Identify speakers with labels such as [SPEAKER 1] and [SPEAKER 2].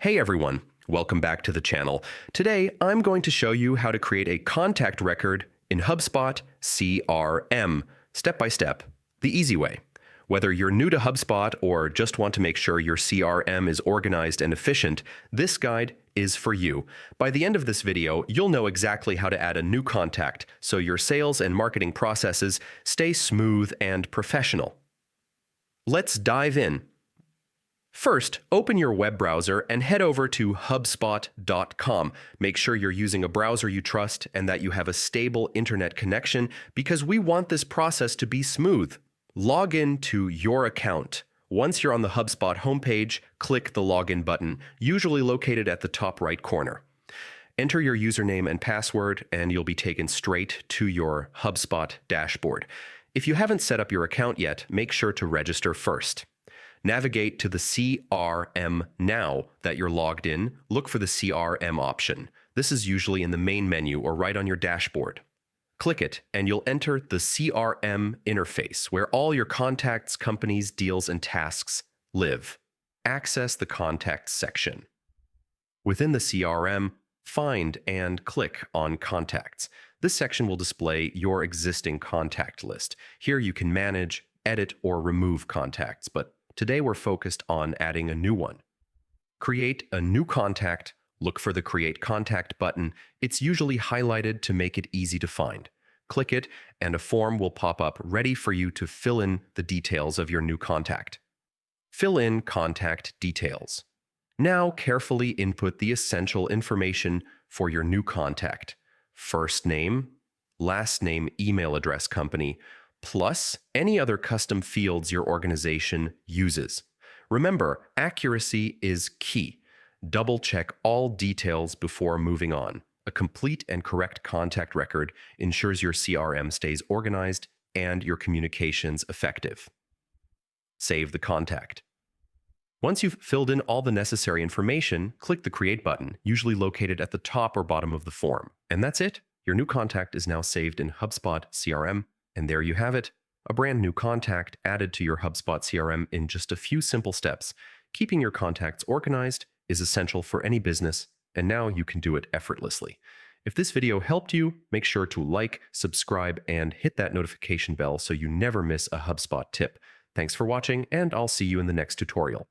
[SPEAKER 1] Hey everyone, welcome back to the channel. Today, I'm going to show you how to create a contact record in HubSpot CRM, step by step, the easy way. Whether you're new to HubSpot or just want to make sure your CRM is organized and efficient, this guide is for you. By the end of this video, you'll know exactly how to add a new contact so your sales and marketing processes stay smooth and professional. Let's dive in. First, open your web browser and head over to HubSpot.com. Make sure you're using a browser you trust and that you have a stable internet connection because we want this process to be smooth. Log in to your account. Once you're on the HubSpot homepage, click the Login button, usually located at the top right corner. Enter your username and password, and you'll be taken straight to your HubSpot dashboard. If you haven't set up your account yet, make sure to register first. Navigate to the CRM now that you're logged in. Look for the CRM option. This is usually in the main menu or right on your dashboard. Click it, and you'll enter the CRM interface where all your contacts, companies, deals, and tasks live. Access the Contacts section. Within the CRM, find and click on Contacts. This section will display your existing contact list. Here you can manage, edit, or remove contacts, but today we're focused on adding a new one. Create a new contact. Look for the Create Contact button. It's usually highlighted to make it easy to find. Click it, and a form will pop up ready for you to fill in the details of your new contact. Fill in contact details. Now carefully input the essential information for your new contact. First name, last name, email address, company, plus any other custom fields your organization uses. Remember, accuracy is key. Double-check all details before moving on. A complete and correct contact record ensures your CRM stays organized and your communications effective. Save the contact. Once you've filled in all the necessary information, click the Create button, usually located at the top or bottom of the form. And that's it. Your new contact is now saved in HubSpot CRM, and there you have it. A brand new contact added to your HubSpot CRM in just a few simple steps. Keeping your contacts organized is essential for any business, and now you can do it effortlessly. If this video helped you, make sure to like, subscribe, and hit that notification bell so you never miss a HubSpot tip. Thanks for watching, and I'll see you in the next tutorial.